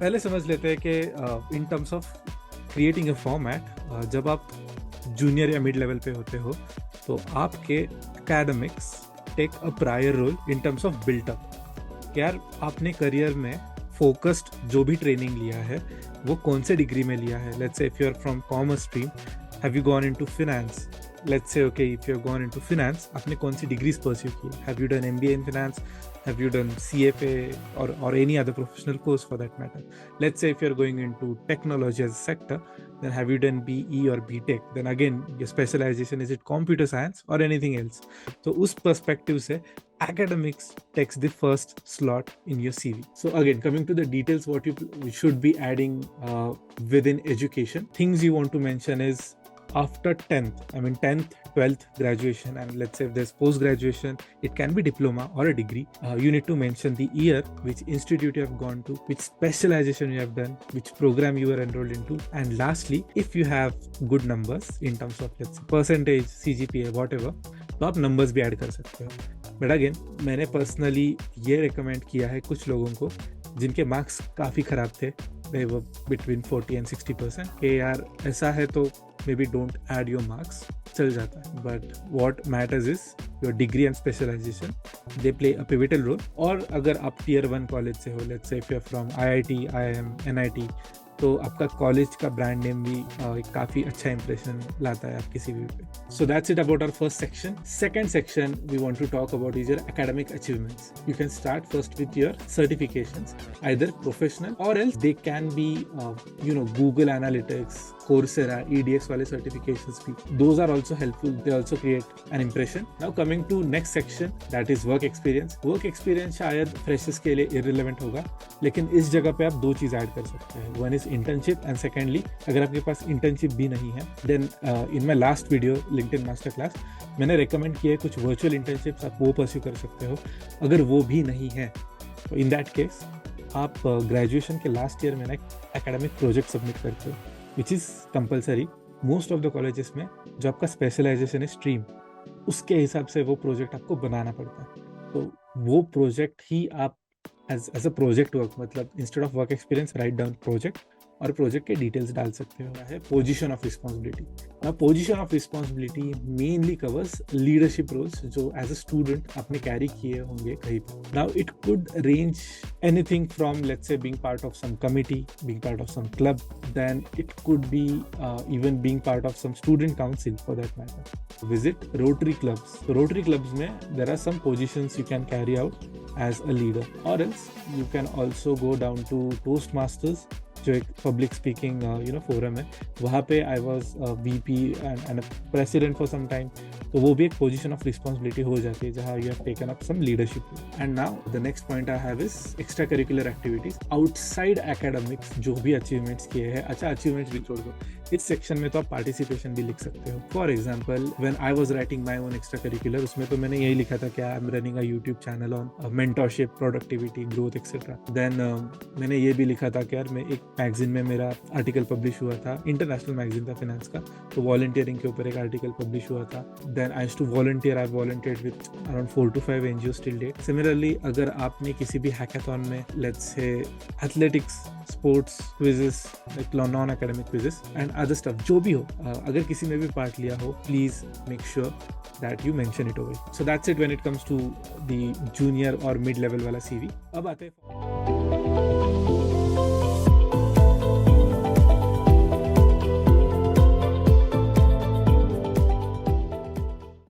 पहले समझ लेते हैं कि इन terms of creating a format, जब आप जूनियर या मिड लेवल पे होते हो तो आपके academics take a prior role in terms of built up. यार आपने करियर में फोकस्ड जो भी ट्रेनिंग लिया है वो कौन से डिग्री में लिया है। Let's say if you are from commerce stream, have you gone into finance. Let's say okay if you are gone into finance, आपने कौन सी डिग्रीज परस्यू की, have you done MBA in finance, have you done CFA or any other professional course for that matter. Let's say if you're going into technology as a sector, then have you done BE or BTech, then again your specialization is it computer science or anything else. So us perspective se academics takes the first slot in your CV. So again coming to the details, what you should be adding within education, things you want to mention is after 10th, I mean 10th 12th graduation, and let's say if there's post graduation, it can be diploma or a degree. You need to mention the year, which institute you have gone to, which specialization you have done, which program you were enrolled into, and lastly if you have good numbers in terms of let's say percentage, CGPA, whatever, तो आप numbers भी add कर सकते हो। But again मैंने personally ये recommend किया है कुछ लोगों को जिनके मार्क्स काफ़ी ख़राब थे, they were between 40 and 60%, कि यार ऐसा है तो maybe don't add your marks, चल जाता है। But what matters is your degree and specialisation, they play a pivotal role. और अगर आप टियर 1 कॉलेज से हो, let's say if you are from IIT, IIM, NIT, तो आपका कॉलेज का ब्रांड नेम भी काफ़ी अच्छा इंप्रेशन लाता है आपकी CV पे। So that's it about our first section. Second section we want to talk about is your academic achievements. You can start first with your certifications, either professional or else they can be Google Analytics, Coursera, EDX वाले certifications भी, those are also helpful, they also create an impression. Now coming to next section, that is work experience. Work experience शायद freshers के लिए irrelevant होगा, लेकिन इस जगह पे आप दो चीज़ ऐड कर सकते हैं। One is internship and secondly अगर आपके पास इंटर्नशिप भी नहीं है, then in my last video LinkedIn master class मैंने रिकमेंड किया है कुछ वर्चुअल इंटर्नशिप्स, आप वो परस्यू कर सकते हो। अगर वो भी नहीं है तो इन दैट केस आप ग्रेजुएशन के लास्ट ईयर में ना एकेडमिक प्रोजेक्ट सबमिट करते हो, which is compulsory. Most of the colleges में जो आपका स्पेशलाइजेशन है स्ट्रीम, उसके हिसाब से वो प्रोजेक्ट आपको बनाना पड़ता है। तो वो प्रोजेक्ट ही आप एज अ प्रोजेक्ट वर्क, मतलब instead of work experience write down project, और प्रोजेक्ट के डिटेल्स डाल सकते हो। है position of responsibility. Position of responsibility mainly covers leadership roles जो एज अ स्टूडेंट आपने कैरी किए होंगे कहीं पर। Now it could range anything from let's say being part of some committee, being part of some club, then it could be even being part of some student council for that matter. Visit Rotary clubs. तो Rotary clubs में there are some positions you can carry out as a leader, or else you can also go down to Toastmasters, जो एक public speaking forum है, वहाँ पे I was VP and president for some time. तो वो भी एक position of responsibility हो जाती है जहाँ you have taken up some leadership. And now the next point I have is extra curricular activities outside academics, जो भी अचीवमेंट्स किए हैं। अच्छा, अचीवमेंट्स भी छोड़ दो, इस सेक्शन में तो आप पार्टिसिपेशन भी लिख सकते हो। For example when I was writing my own extra curricular, उसमें तो मैंने यही लिखा था कि I am running a YouTube channel on mentorship, productivity, growth etcetera. Then मैंने ये भी लिखा था कि यार मैं एक मैगजीन में मेरा आर्टिकल पब्लिश हुआ था, इंटरनेशनल मैगजीन था फाइनेंस का, तो वॉलंटियरिंग के ऊपर एक आर्टिकल पब्लिश हुआ था। Then I used to volunteer, I volunteered with around 4 to 5 NGOs till date. Similarly अगर आपने किसी भी हैकाथॉन में let's say athletics, sports quizzes, non academic quizzes and other stuff, जो भी हो, अगर किसी में भी पार्ट लिया हो, please make sure that you mention it over. So that's it when it comes to the junior or mid level वाला CV. अब आते हैं